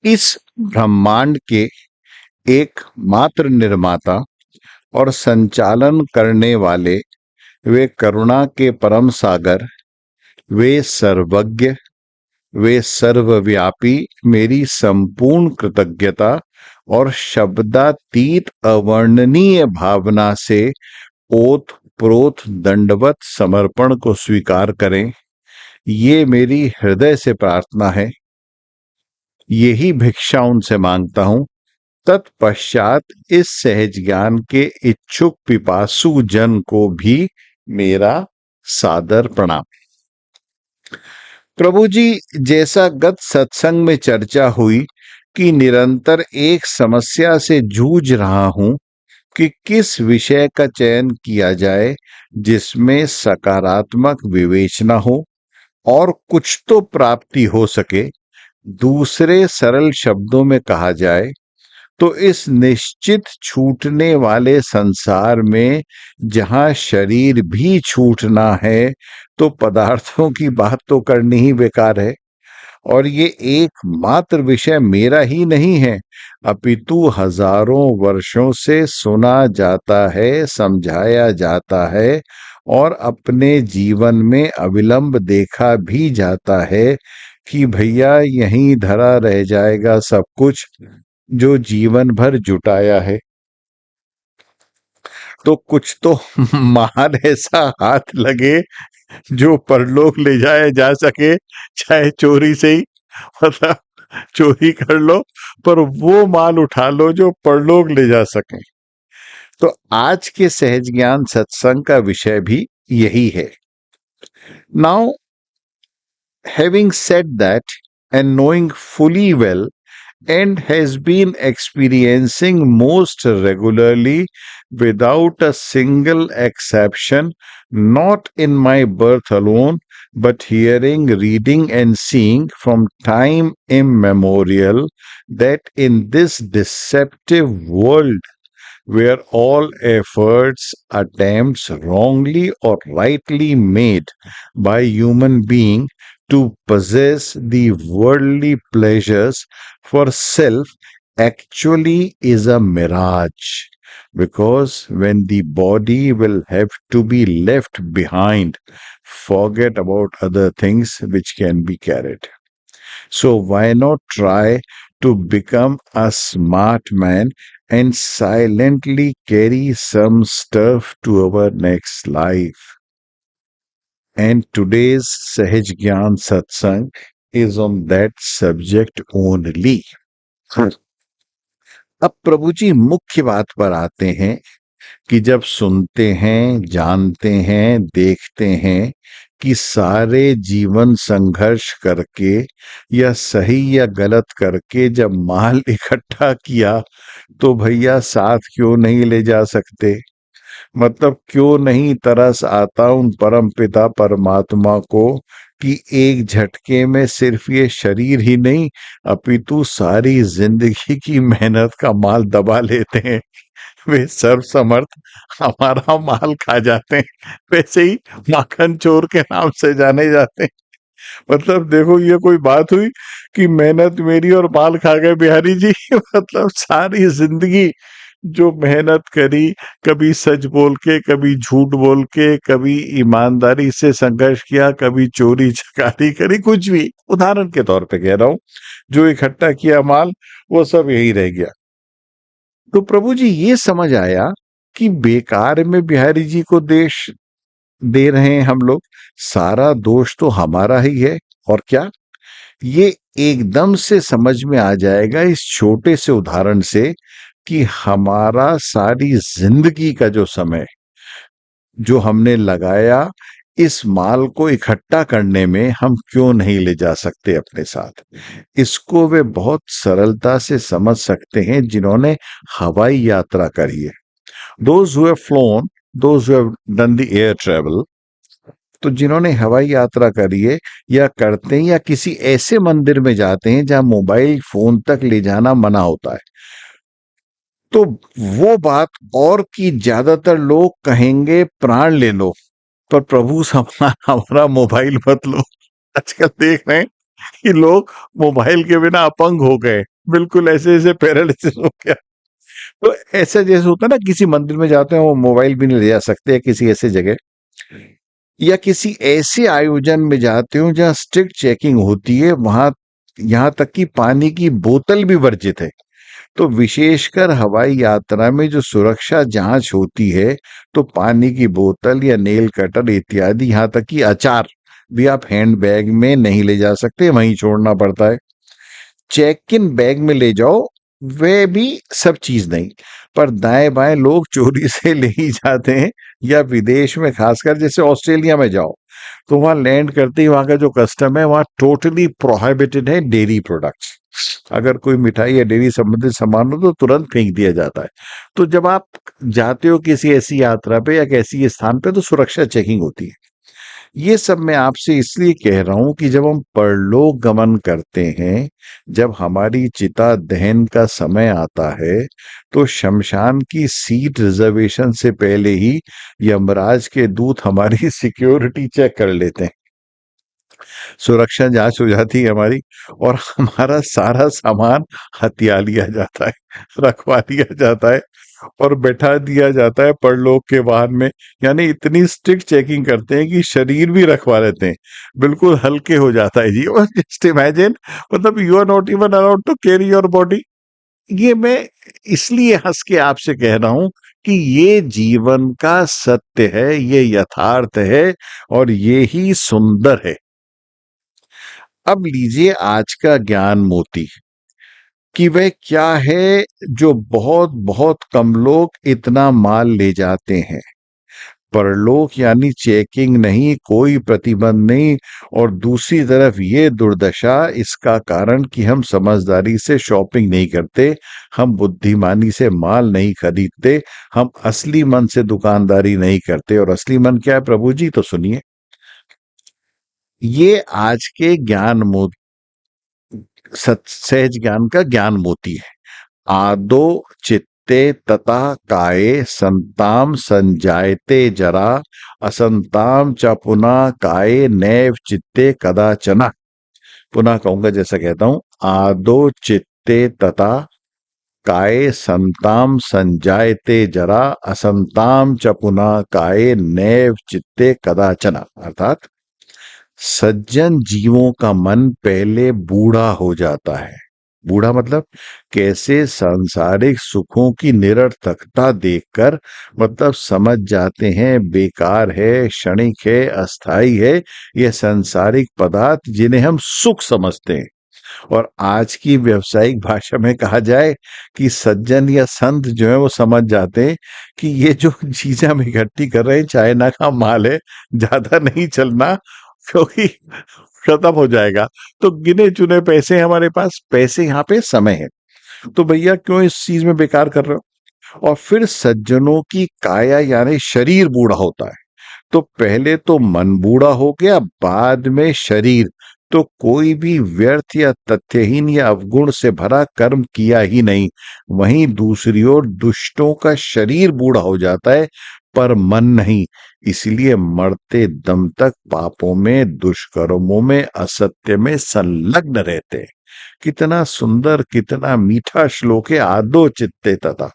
इस ब्रह्मांड के एकमात्र निर्माता और संचालन करने वाले वे करुणा के परम सागर, वे सर्वज्ञ, वे सर्वव्यापी मेरी संपूर्ण कृतज्ञता और शब्दातीत अवर्णनीय भावना से ओत प्रोत दंडवत समर्पण को स्वीकार करें। ये मेरी हृदय से प्रार्थना है, यही भिक्षा उनसे मांगता हूं। तत्पश्चात इस सहज ज्ञान के इच्छुक पिपासु जन को भी मेरा सादर प्रणाम। प्रभु जी, जैसा गत सत्संग में चर्चा हुई कि निरंतर एक समस्या से जूझ रहा हूं कि किस विषय का चयन किया जाए जिसमें सकारात्मक विवेचना हो और कुछ तो प्राप्ति हो सके। दूसरे सरल शब्दों में कहा जाए तो इस निश्चित छूटने वाले संसार में जहां शरीर भी छूटना है तो पदार्थों की बात तो करनी ही बेकार है। और ये एकमात्र विषय मेरा ही नहीं है, अपितु हजारों वर्षों से सुना जाता है, समझाया जाता है और अपने जीवन में अविलंब देखा भी जाता है कि भैया यहीं धरा रह जाएगा सब कुछ जो जीवन भर जुटाया है। तो कुछ तो माल ऐसा हाथ लगे जो परलोक ले जाया जा सके, चाहे चोरी से ही, मतलब चोरी कर लो पर वो माल उठा लो जो परलोक ले जा सके। तो आज के सहज ज्ञान सत्संग का विषय भी यही है। Now, having said that and knowing fully well and has been experiencing most regularly without a single exception, not in my birth alone, but hearing, reading, and seeing from time immemorial, that in this deceptive world where all efforts, attempts, wrongly or rightly made by human being to possess the worldly pleasures for self actually is a mirage, because when the body will have to be left behind, forget about other things which can be carried. So why not try to become a smart man and silently carry some stuff to our next life? And today's Sahaj Gyan Satsang is on that subject only. अब प्रभु जी मुख्य बात पर आते हैं कि जब सुनते हैं, जानते हैं, देखते हैं कि सारे जीवन संघर्ष करके या सही या गलत करके जब माल इकट्ठा किया तो भैया साथ क्यों नहीं ले जा सकते? मतलब क्यों नहीं तरस आता उन परम पिता परमात्मा को कि एक झटके में सिर्फ ये शरीर ही नहीं अपितु सारी जिंदगी की मेहनत का माल दबा लेते हैं। वे सर्व समर्थ हमारा माल खा जाते हैं, वैसे ही माखन चोर के नाम से जाने जाते हैं। मतलब देखो ये कोई बात हुई कि मेहनत मेरी और माल खा गए बिहारी जी। मतलब सारी जिंदगी जो मेहनत करी, कभी सच बोल के, कभी झूठ बोल के, कभी ईमानदारी से संघर्ष किया, कभी चोरी चकारी करी, कुछ भी उदाहरण के तौर पे कह रहा हूं, जो इकट्ठा किया माल वो सब यही रह गया। तो प्रभु जी ये समझ आया कि बेकार में बिहारी जी को देश दे रहे हैं हम लोग, सारा दोष तो हमारा ही है। और क्या ये एकदम से समझ में आ जाएगा इस छोटे से उदाहरण से कि हमारा सारी जिंदगी का जो समय जो हमने लगाया इस माल को इकट्ठा करने में हम क्यों नहीं ले जा सकते अपने साथ। इसको वे बहुत सरलता से समझ सकते हैं जिन्होंने हवाई यात्रा करी है। Those who have flown, those who have done the air travel, तो जिन्होंने हवाई यात्रा करी है या करते हैं या किसी ऐसे मंदिर में जाते हैं जहां मोबाइल फोन तक ले जाना मना होता है, तो वो बात और कि ज्यादातर लोग कहेंगे प्राण ले लो पर प्रभु हमारा मोबाइल मत लो। आजकल देख रहे हैं कि लोग मोबाइल के बिना अपंग हो गए। बिल्कुल ऐसे ऐसे पैरालिसिस हो गया। तो ऐसा जैसे होता है ना, किसी मंदिर में जाते हैं वो मोबाइल भी नहीं ले जा सकते, या किसी ऐसे जगह या किसी ऐसे आयोजन में जाते हो जहाँ स्ट्रिक्ट चेकिंग होती है, वहां यहाँ तक कि पानी की बोतल भी वर्जित है। तो विशेषकर हवाई यात्रा में जो सुरक्षा जांच होती है, तो पानी की बोतल या नेल कटर इत्यादि, यहाँ तक कि अचार भी आप हैंड बैग में नहीं ले जा सकते, वहीं छोड़ना पड़ता है। चेक इन बैग में ले जाओ, वे भी सब चीज नहीं, पर दाएं बाएं लोग चोरी से ले ही जाते हैं। या विदेश में खासकर जैसे ऑस्ट्रेलिया में जाओ, तो वहां लैंड करते ही वहां का जो कस्टम है, वहां टोटली प्रोहिबिटेड है डेयरी प्रोडक्ट्स। अगर कोई मिठाई या डेयरी संबंधित सामान हो तो तुरंत फेंक दिया जाता है। तो जब आप जाते हो किसी ऐसी यात्रा पे या किसी स्थान पे, तो सुरक्षा चेकिंग होती है। ये सब मैं आपसे इसलिए कह रहा हूं कि जब हम परलोक गमन करते हैं, जब हमारी चिता दहन का समय आता है, तो शमशान की सीट रिजर्वेशन से पहले ही यमराज के दूत हमारी सिक्योरिटी चेक कर लेते हैं, सुरक्षा जांच हो जाती है हमारी, और हमारा सारा सामान हथिया लिया जाता है, रखवा लिया जाता है और बैठा दिया जाता है परलोक के वाहन में। यानी इतनी स्ट्रिक्ट चेकिंग करते हैं कि शरीर भी रखवा लेते हैं, बिल्कुल हल्के हो जाता है जी। और जस्ट इमेजिन, मतलब you are not even allowed to carry your body. ये मैं इसलिए हंस के आपसे कह रहा हूं कि ये जीवन का सत्य है, ये यथार्थ है, और ये ही सुंदर है। अब लीजिए आज का ज्ञान मोती, कि वह क्या है जो बहुत बहुत कम लोग इतना माल ले जाते हैं। परलोक यानी चेकिंग नहीं, कोई प्रतिबंध नहीं, और दूसरी तरफ ये दुर्दशा, इसका कारण कि हम समझदारी से शॉपिंग नहीं करते, हम बुद्धिमानी से माल नहीं खरीदते, हम असली मन से दुकानदारी नहीं करते। और असली मन क्या है प्रभु जी, तो सुनिए। ये आज के सहज ज्ञान का ज्ञान मोती है। आदो चित्ते तथा काये संताम संजायते जरा, असंताम च पुनः काये नैव चित्ते कदाचन। पुनः कहूंगा, जैसा कहता हूं, आदो चित्ते तथा काये संताम संजायते जरा, असंताम च पुनः काये नैव चित्ते कदाचन। अर्थात सज्जन जीवों का मन पहले बूढ़ा हो जाता है। बूढ़ा मतलब कैसे, सांसारिक सुखों की निरर्थकता देखकर, मतलब समझ जाते हैं बेकार है, क्षणिक है, अस्थाई है, यह सांसारिक पदार्थ जिन्हें हम सुख समझते हैं। और आज की व्यावसायिक भाषा में कहा जाए कि सज्जन या संत जो है वो समझ जाते हैं कि ये जो चीजें हम इकट्ठी कर रहे हैं चाइना का माल है, ज्यादा नहीं चलना, क्योंकि खत्म हो जाएगा। तो गिने चुने पैसे हैं हमारे पास, पैसे यहाँ पे समय है, तो भैया क्यों इस चीज में बेकार कर रहे हो। और फिर सज्जनों की काया यानी शरीर बूढ़ा होता है। तो पहले तो मन बूढ़ा हो गया, बाद में शरीर। तो कोई भी व्यर्थ या तथ्यहीन या अवगुण से भरा कर्म किया ही नहीं। वहीं दूसरी ओर दुष्टों का शरीर बूढ़ा हो जाता है, पर मन नहीं। इसलिए मरते दम तक पापों में, दुष्कर्मों में, असत्य में संलग्न रहते हैं। कितना सुंदर, कितना मीठा श्लोक है, आदो चित्ते तथा।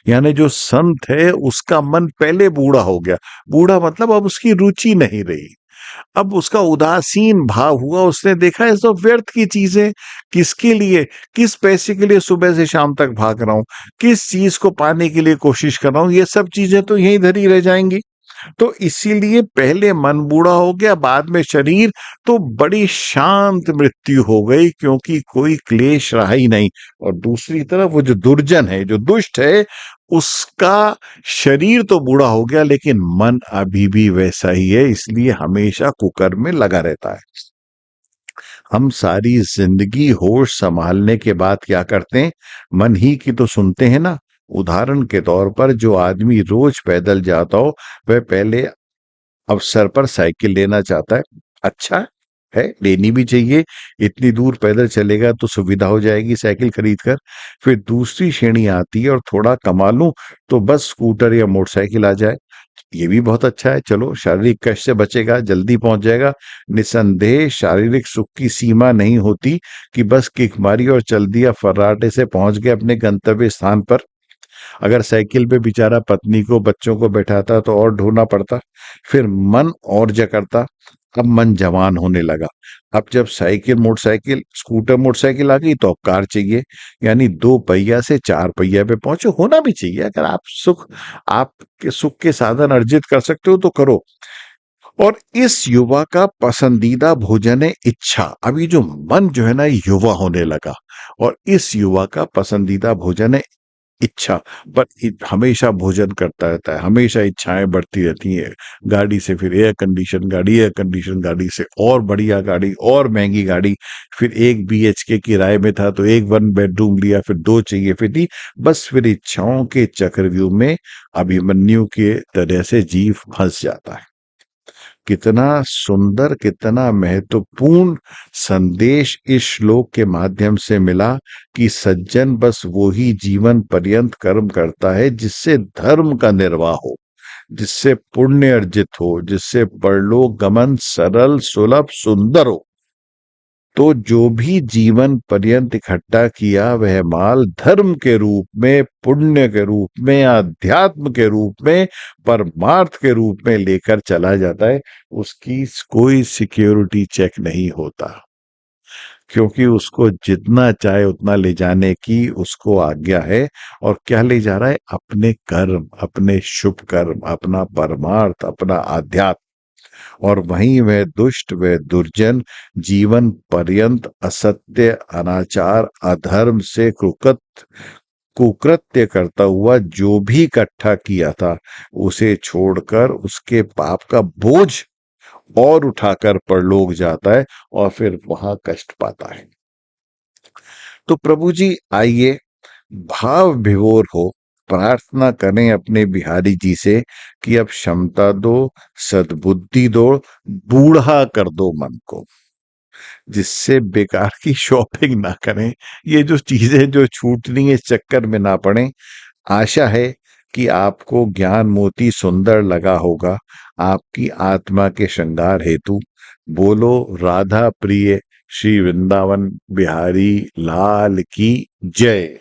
यानी जो संत है उसका मन पहले बूढ़ा हो गया। बूढ़ा मतलब अब उसकी रुचि नहीं रही, अब उसका उदासीन भाव हुआ। उसने देखा है सब व्यर्थ की चीजें, किसके लिए, किस पैसे के लिए सुबह से शाम तक भाग रहा हूं, किस चीज को पाने के लिए कोशिश कर रहा हूं, ये सब चीजें तो यहीं धरी रह जाएंगी। तो इसीलिए पहले मन बूढ़ा हो गया, बाद में शरीर। तो बड़ी शांत मृत्यु हो गई, क्योंकि कोई क्लेश रहा ही नहीं। और दूसरी तरफ वो जो दुर्जन है, जो दुष्ट है, उसका शरीर तो बूढ़ा हो गया, लेकिन मन अभी भी वैसा ही है, इसलिए हमेशा कुकर्म में लगा रहता है। हम सारी जिंदगी होश संभालने के बाद क्या करते हैं, मन ही की तो सुनते हैं ना। उदाहरण के तौर पर, जो आदमी रोज पैदल जाता हो, वह पहले अवसर पर साइकिल लेना चाहता है। अच्छा, है, लेनी भी चाहिए। इतनी दूर पैदल चलेगा तो सुविधा हो जाएगी साइकिल खरीद कर। फिर दूसरी श्रेणी आती है और थोड़ा कमा लूं तो बस स्कूटर या मोटरसाइकिल आ जाए, ये भी बहुत अच्छा है। चलो, शारीरिक कष्ट से बचेगा, जल्दी पहुंच जाएगा। निसंदेह शारीरिक सुख की सीमा नहीं होती कि बस किक मारी और चल दिया, फर्राटे से पहुंच गए अपने गंतव्य स्थान पर। अगर साइकिल पे बेचारा पत्नी को बच्चों को बैठाता तो और ढूंढना पड़ता, फिर मन और जकड़ता। अब मन जवान होने लगा। अब जब साइकिल मोटरसाइकिल स्कूटर मोटरसाइकिल आ गई तो अब कार चाहिए। यानी दो पहिया से चार पहिया पे पहुंचे, होना भी चाहिए। अगर आपके सुख के साधन अर्जित कर सकते हो तो करो। और इस युवा का पसंदीदा भोजन है इच्छा। अभी जो मन जो है ना, युवा होने लगा, और इस युवा का पसंदीदा भोजन है इच्छा। पर हमेशा भोजन करता रहता है, हमेशा इच्छाएं बढ़ती रहती हैं। गाड़ी से फिर एयर कंडीशन गाड़ी, एयर कंडीशन गाड़ी से और बढ़िया गाड़ी और महंगी गाड़ी। फिर एक BHK किराए में था तो एक 1 बेडरूम लिया, फिर दो चाहिए, फिर नहीं। बस फिर इच्छाओं के चक्रव्यूह में अभिमन्यु के तरह से जीव फंस जाता है। कितना सुंदर, कितना महत्वपूर्ण संदेश इस श्लोक के माध्यम से मिला कि सज्जन बस वो ही जीवन पर्यंत कर्म करता है जिससे धर्म का निर्वाह हो, जिससे पुण्य अर्जित हो, जिससे परलोक गमन सरल सुलभ सुंदर हो। तो जो भी जीवन पर्यंत इकट्ठा किया वह माल धर्म के रूप में, पुण्य के रूप में, अध्यात्म के रूप में, परमार्थ के रूप में लेकर चला जाता है। उसकी कोई सिक्योरिटी चेक नहीं होता, क्योंकि उसको जितना चाहे उतना ले जाने की उसको आज्ञा है। और क्या ले जा रहा है? अपने कर्म, अपने शुभ कर्म, अपना परमार्थ, अपना आध्यात्म। और वहीं वह दुष्ट, वह दुर्जन जीवन पर्यंत असत्य, अनाचार, अधर्म से कुकृत्य करता हुआ जो भी इकट्ठा किया था उसे छोड़कर उसके पाप का बोझ और उठाकर परलोक जाता है और फिर वहां कष्ट पाता है। तो प्रभु जी आइए, भाव विभोर हो प्रार्थना करें अपने बिहारी जी से कि अब क्षमता दो, सद्बुद्धि दो, बूढ़ा कर दो मन को, जिससे बेकार की शॉपिंग ना करें। ये जो चीजें जो छूटनी है इस चक्कर में ना पड़े। आशा है कि आपको ज्ञान मोती सुंदर लगा होगा आपकी आत्मा के श्रृंगार हेतु। बोलो राधा प्रिय श्री वृंदावन बिहारी लाल की जय।